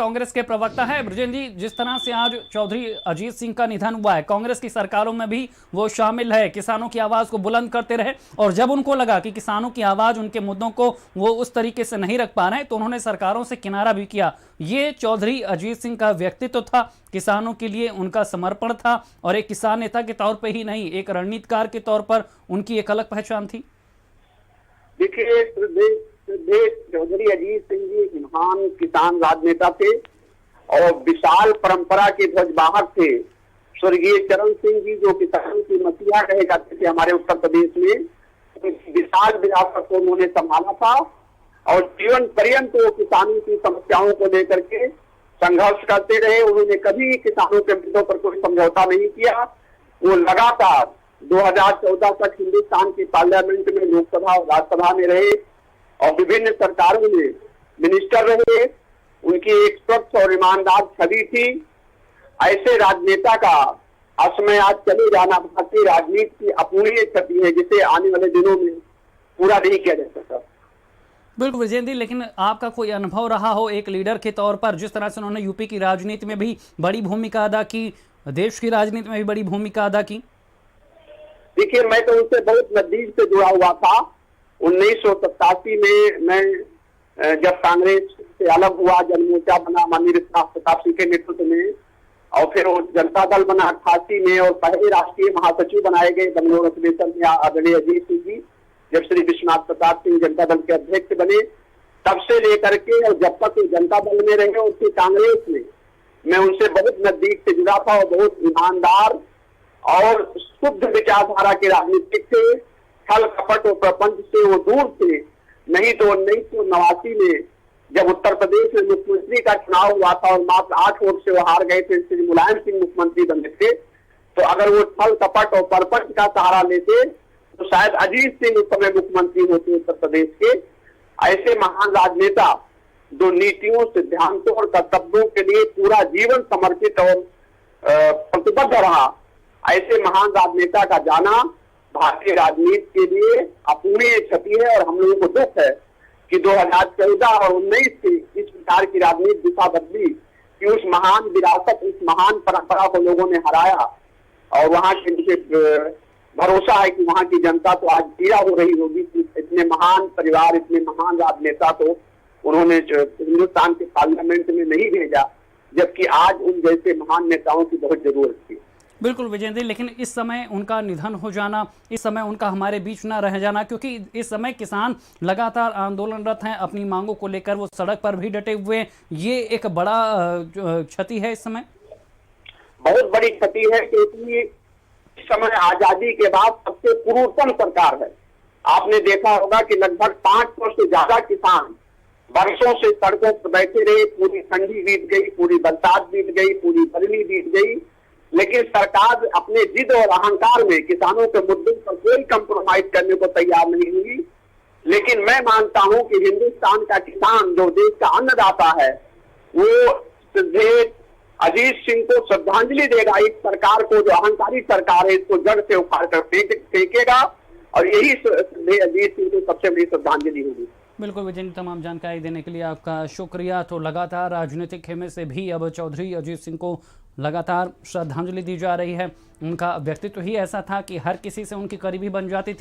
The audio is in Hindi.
कांग्रेस के प्रवक्ता है। ब्रजेंद्र जी, जिस तरह से आज चौधरी अजीत सिंह का निधन हुआ है, कांग्रेस की सरकारों में भी वो शामिल है, किसानों की आवाज को बुलंद करते रहे, और जब उनको लगा कि किसानों की आवाज, उनके मुद्दों को वो उस तरीके से नहीं रख पा रहे हैं, तो उन्होंने सरकारों से किनारा भी किया। ये चौधरी अजीत सिंह का व्यक्तित्व था, किसानों के लिए उनका समर्पण था, और एक किसान नेता के तौर पर ही नहीं, एक रणनीतिकार के तौर पर उनकी एक अलग पहचान थी। देखिए, चौधरी अजीत सिंह जी एक महान किसान राजनेता थे और विशाल परंपरा के ध्वजवाहक थे। स्वर्गीय चरण सिंह जी जो किसानों की मसीहा कहे जाते थे हमारे उत्तर प्रदेश में, विशाल विरासत को उन्होंने संभाला था और जीवन पर्यंत वो किसानों की समस्याओं को लेकर के संघर्ष करते रहे। उन्होंने कभी किसानों के मुद्दों पर कोई समझौता नहीं किया। वो लगातार 2014 तक हिंदुस्तान की पार्लियामेंट में, लोकसभा और राज्यसभा में रहे और विभिन्न सरकारों में मिनिस्टर रहे। उनकी एक स्वच्छ और ईमानदार छवि थी। ऐसे राजनेता का असमय आज चले जाना भारतीय राजनीति की अपूरणीय क्षति है, जिसे आने वाले दिनों में पूरा नहीं किया जा सकता। बिल्कुल विजेंद्र, लेकिन आपका कोई अनुभव रहा हो एक लीडर के तौर पर, जिस तरह से उन्होंने यूपी की राजनीति में भी बड़ी भूमिका अदा की, देश की राजनीति में भी बड़ी भूमिका अदा की? देखिए, मैं तो उनसे बहुत नजदीक से जुड़ा हुआ था। 1987 में मैं जब कांग्रेस से अलग हुआ, जनमोर्चा बना माननीय प्रताप सिंह के नेतृत्व में, और फिर वो जनता दल बना 88 में, और पहले राष्ट्रीय महासचिव बनाए गए बंगलोर अधिवेशन में आदरणीय अजीत सिंह जी, जब श्री विश्वनाथ प्रताप सिंह जनता दल के अध्यक्ष बने, तब से लेकर के और जब तक वो जनता दल में रहे और फिर कांग्रेस में, मैं उनसे बहुत नजदीक से जुड़ा था और बहुत ईमानदार और शुद्ध विचारधारा के राजनीतिक थे। छल कपट और प्रपंच से वो दूर थे। नहीं तो 1989 में जब उत्तर प्रदेश में मुख्यमंत्री का चुनाव हुआ था और मात्र 8 वोट से वो हार गए थे, श्री मुलायम सिंह मुख्यमंत्री बने थे, तो अगर वो छल कपट और प्रपंच का सहारा लेते तो शायद अजीत सिंह उस समय मुख्यमंत्री होते उत्तर प्रदेश के। ऐसे महान राजनेता जो नीतियों, सिद्धांतों और कर्तव्यों के लिए पूरा जीवन समर्पित और प्रतिबद्ध रहा, ऐसे महान राजनेता का जाना भारतीय राजनीति के लिए अपूरणीय क्षति है। और हम लोगों को दुख है कि 2014 और 19 की इस प्रकार की राजनीति दिशा बदली कि उस महान विरासत, उस महान परंपरा को लोगों ने हराया। और वहां के मुझे भरोसा है कि वहां की जनता तो आज पीड़ा हो रही होगी कि इतने महान परिवार, इतने महान राजनेता तो उन्होंने हिंदुस्तान के पार्लियामेंट में नहीं भेजा, जबकि आज उन जैसे महान नेताओं की बहुत जरूरत थी। बिल्कुल विजेंद्र, लेकिन इस समय उनका निधन हो जाना, इस समय उनका हमारे बीच ना रह जाना, क्योंकि इस समय किसान लगातार आंदोलनरत हैं, अपनी मांगों को लेकर वो सड़क पर भी डटे हुए हैं, ये एक बड़ा क्षति है इस समय। बहुत बड़ी क्षति है, क्योंकि इस समय आजादी के बाद सबसे पुरुषोत्तम सरकार है। आपने देखा होगा कि लगभग 500 से ज्यादा किसान वर्षों से सड़कों पर बैठे रहे। पूरी ठंडी बीत गई, पूरी बरसात बीत गई, पूरी गर्मी बीत गई, लेकिन सरकार अपने जिद और अहंकार में किसानों के मुद्दों पर कोई कंप्रोमाइज करने को तैयार नहीं हुई। लेकिन मैं मानता हूं कि हिंदुस्तान का किसान जो देश का अन्नदाता है, वो सीधे अजीत सिंह को श्रद्धांजलि देगा। इस सरकार को, जो अहंकारी सरकार है, इसको जड़ से उखाड़ कर फेंकेगा, और यही अजीत सिंह को सबसे बड़ी श्रद्धांजलि होगी। बिल्कुल विजेंद्र, तमाम जानकारी देने के लिए आपका शुक्रिया। तो लगातार राजनीतिक खेमे से भी अब चौधरी अजीत सिंह को लगातार श्रद्धांजलि दी जा रही है। उनका व्यक्तित्व ही ऐसा था कि हर किसी से उनकी करीबी बन जाती थी।